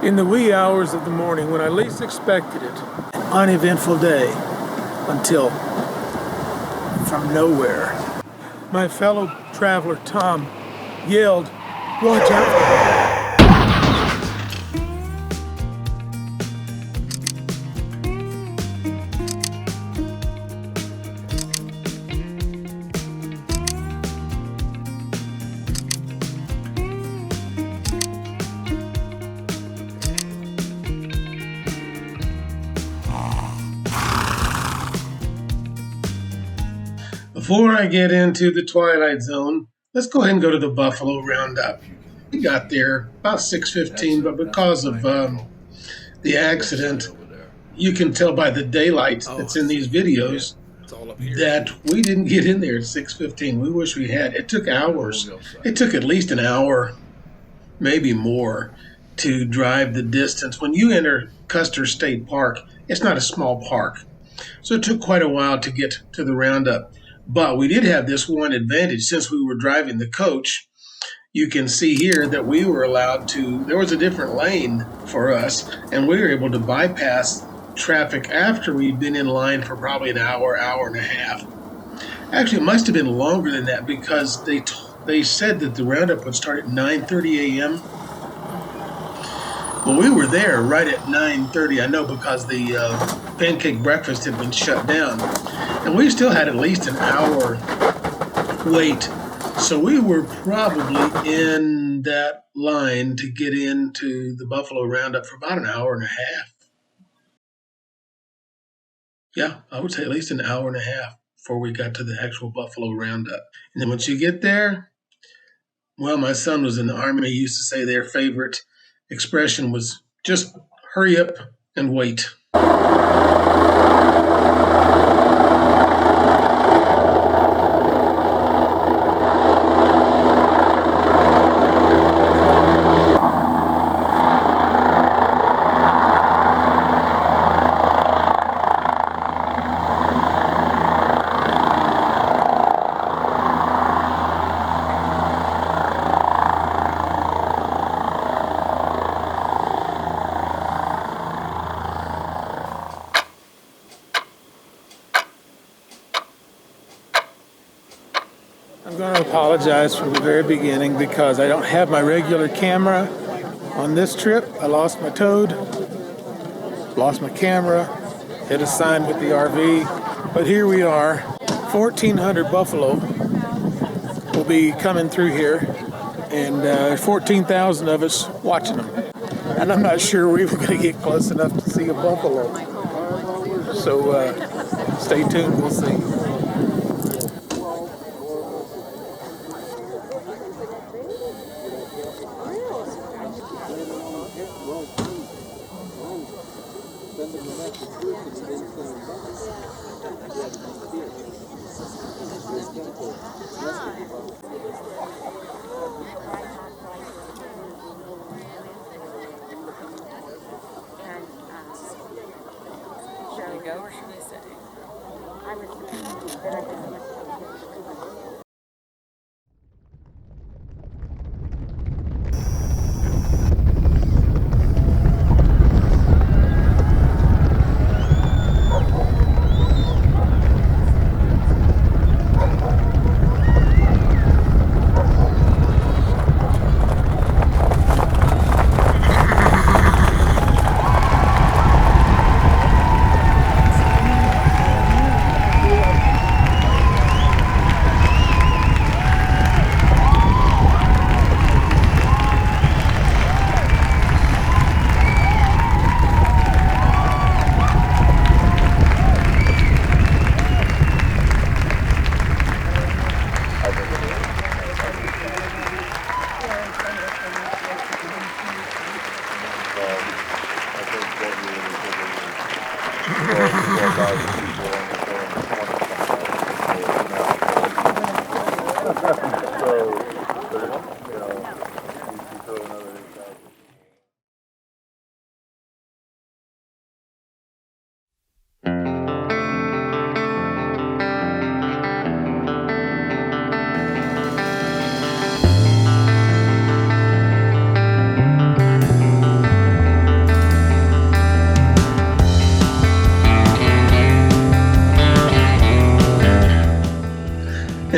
in the wee hours of the morning when I least expected it. An uneventful day until from nowhere, my fellow traveler Tom yelled, "Watch out!" Before I get into the Twilight Zone, let's go ahead and go to the Buffalo Roundup. We got there about 6:15, but because of the accident, you can tell by the daylight that's in these videos that we didn't get in there at 6:15. We wish we had. It took hours. It took at least an hour, maybe more, to drive the distance. When you enter Custer State Park, it's not a small park. So it took quite a while to get to the Roundup. But we did have this one advantage. Since we were driving the coach, you can see here that we were allowed to, there was a different lane for us, and we were able to bypass traffic after we'd been in line for probably an hour, hour and a half. Actually, it must have been longer than that because they said that the Roundup would start at 9:30 a.m. Well, we were there right at 9:30, I know, because the pancake breakfast had been shut down. And we still had at least an hour wait. So we were probably in that line to get into the Buffalo Roundup for about an hour and a half. Yeah, I would say at least an hour and a half before we got to the actual Buffalo Roundup. And then once you get there, well, my son was in the Army. He used to say their favorite expression was just hurry up and wait. I'm going to apologize from the very beginning because I don't have my regular camera on this trip. I lost my Toad, lost my camera, hit a sign with the RV, but here we are. 1,400 buffalo will be coming through here, and 14,000 of us watching them. And I'm not sure we're even going to get close enough to see a buffalo. So stay tuned, we'll see. Shall we go or should we stay? I would.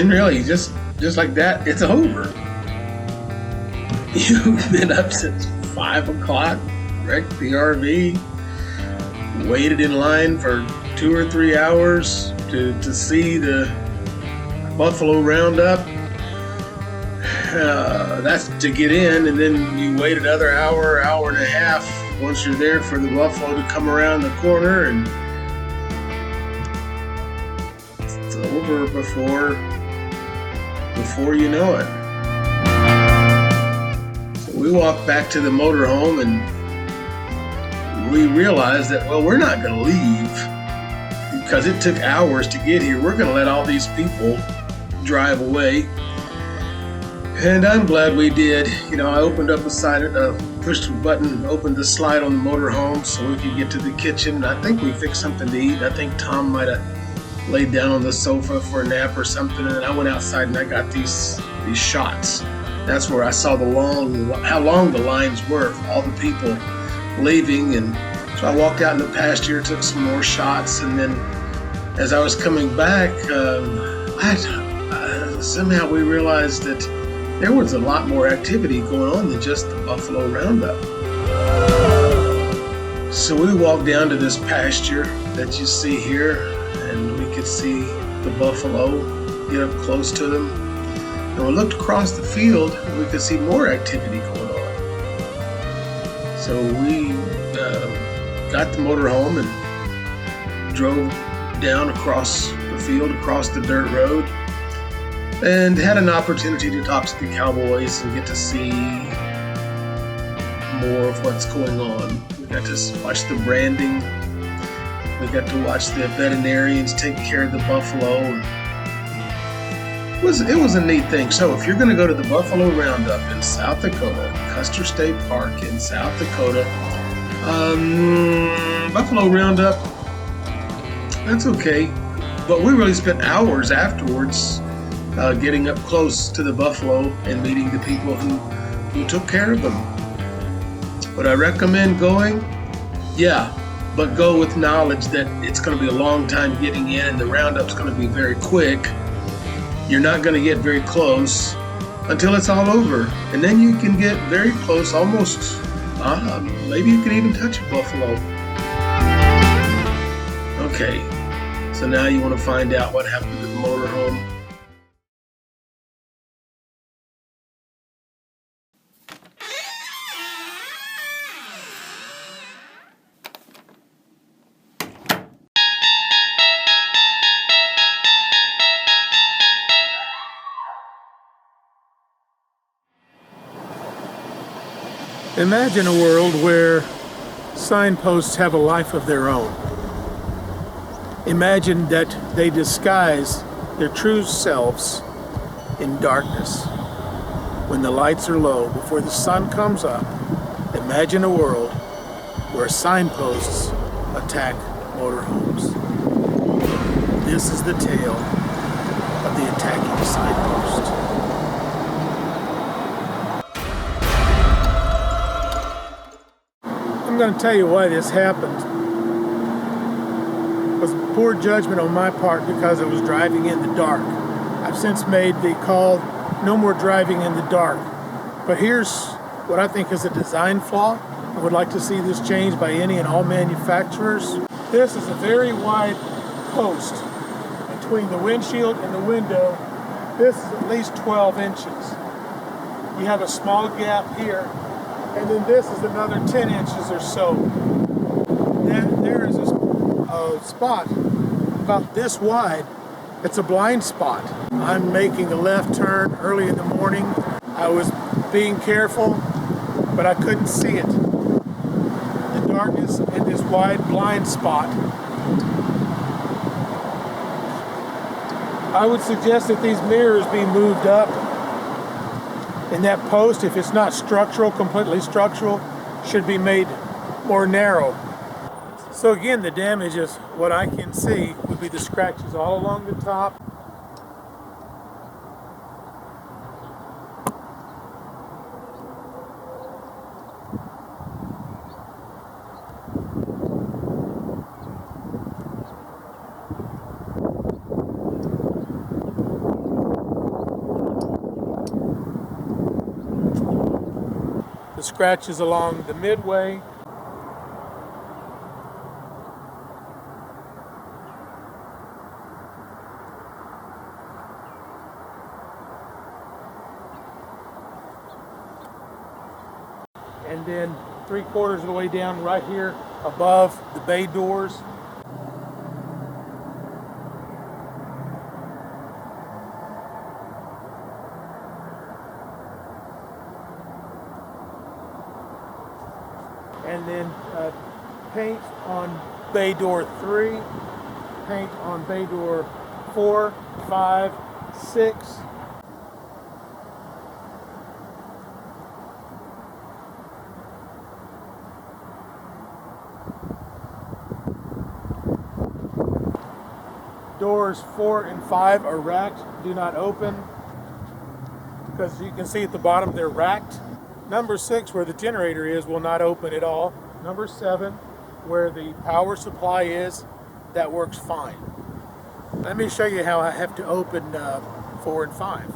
And really, just like that, it's over. You've been up since 5 o'clock, wrecked the RV, waited in line for 2 or 3 hours to see the Buffalo Roundup. That's to get in, and then you wait another hour and a half once you're there for the buffalo to come around the corner, and it's over before you know it. So we walked back to the motorhome, and we realized that, well, we're not going to leave because it took hours to get here. We're going to let all these people drive away. And I'm glad we did. You know, I opened up the side, pushed the button, opened the slide on the motorhome so we could get to the kitchen. I think we fixed something to eat. I think Tom might have laid down on the sofa for a nap or something. And I went outside and I got these shots. That's where I saw how long the lines were, all the people leaving. And so I walked out in the pasture, took some more shots, and then as I was coming back, somehow we realized that there was a lot more activity going on than just the Buffalo Roundup. So we walked down to this pasture that you see here, and we could see the buffalo, get up close to them. And we looked across the field, and we could see more activity going on. So we got the motorhome and drove down across the field, across the dirt road, and had an opportunity to talk to the cowboys and get to see more of what's going on. We got to watch the branding. We got to watch the veterinarians take care of the buffalo. It was a neat thing. So if you're going to go to the Buffalo Roundup in South Dakota, Custer State Park in South Dakota, Buffalo Roundup, that's okay. But we really spent hours afterwards getting up close to the buffalo and meeting the people who took care of them. Would I recommend going? Yeah, but go with knowledge that it's going to be a long time getting in, and the roundup's going to be very quick. You're not going to get very close until it's all over, and then you can get very close, almost, maybe you can even touch a buffalo. Okay, so now you want to find out what happened to the motorhome. Imagine a world where signposts have a life of their own. Imagine that they disguise their true selves in darkness. When the lights are low, before the sun comes up, imagine a world where signposts attack motorhomes. This is the tale of the attacking signpost. I'm going to tell you why this happened. It was poor judgment on my part because I was driving in the dark. I've since made the call, no more driving in the dark. But here's what I think is a design flaw. I would like to see this changed by any and all manufacturers. This is a very wide post between the windshield and the window. This is at least 12 inches. You have a small gap here, and then this is another 10 inches or so. There is a spot about this wide. It's a blind spot. I'm making a left turn early in the morning. I was being careful, but I couldn't see it. The darkness and this wide blind spot. I would suggest that these mirrors be moved up. And that post, if it's not structural, completely structural, should be made more narrow. So again, the damage is what I can see would be the scratches all along the top. the scratches along the midway. And then 3/4 of the way down right here above the bay doors. And then paint on bay door 3, paint on bay door 4, 5, 6. Doors 4 and 5 are racked, do not open, because you can see at the bottom they're racked. Number 6, where the generator is, will not open at all. Number 7, where the power supply is, that works fine. Let me show you how I have to open 4 and 5.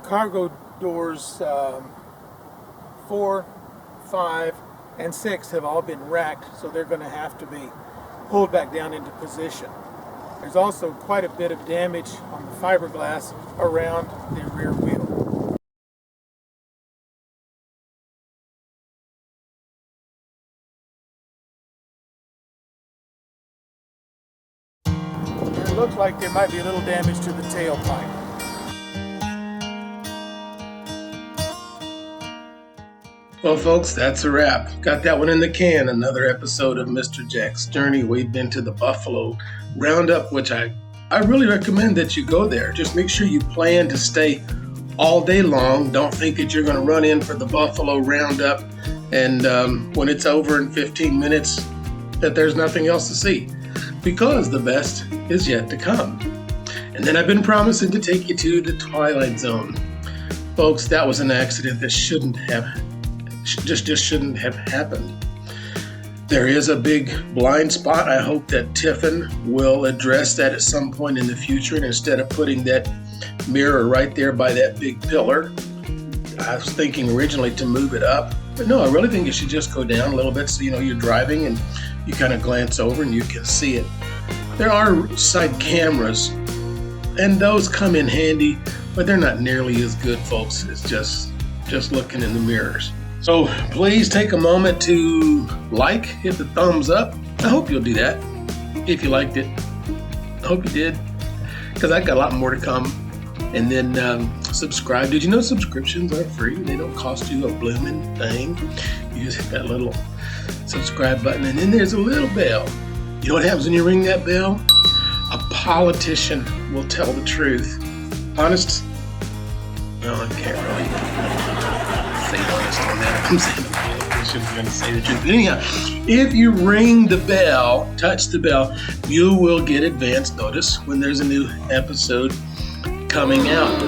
Cargo doors 4, 5, and 6 have all been racked, so they're going to have to be pulled back down into position. There's also quite a bit of damage on the fiberglass around the rear wheel. It looks like there might be a little damage to the tailpipe. Well, folks, that's a wrap. Got that one in the can. Another episode of Mr. Jack's Journey. We've been to the Buffalo Roundup, which I really recommend that you go there. Just make sure you plan to stay all day long. Don't think that you're going to run in for the Buffalo Roundup and when it's over in 15 minutes that there's nothing else to see, because the best is yet to come. And then I've been promising to take you to the Twilight Zone. Folks, that was an accident that shouldn't have happened. There is a big blind spot. I hope that Tiffin will address that at some point in the future, and instead of putting that mirror right there by that big pillar, I was thinking originally to move it up, but no, I really think it should just go down a little bit so you're driving and you kind of glance over and you can see it. There are side cameras and those come in handy, but they're not nearly as good, folks, as just looking in the mirrors. So please take a moment to hit the thumbs up. I hope you'll do that if you liked it. I hope you did, because I got a lot more to come. And then subscribe. Did you know subscriptions are free? They don't cost you a blooming thing. You just hit that little subscribe button, and then there's a little bell. You know what happens when you ring that bell? A politician will tell the truth. Honest? No, I can't really say honest on that. I'm saying a politician. shouldn't going to say the truth. But anyhow, if you ring the bell, touch the bell, you will get advance notice when there's a new episode coming out.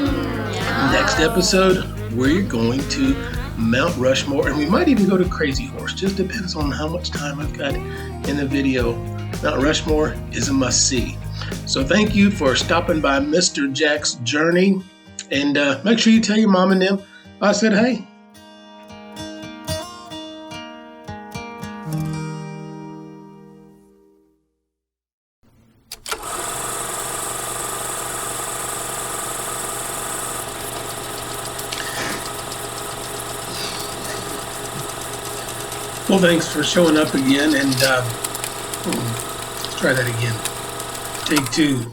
Next episode, we're going to Mount Rushmore, and we might even go to Crazy Horse. Just depends on how much time I've got in the video. Mount Rushmore is a must-see. So thank you for stopping by Mr. Jack's Journey, and make sure you tell your mom and them I said hey. Well, thanks for showing up again, and let's try that again. Take two.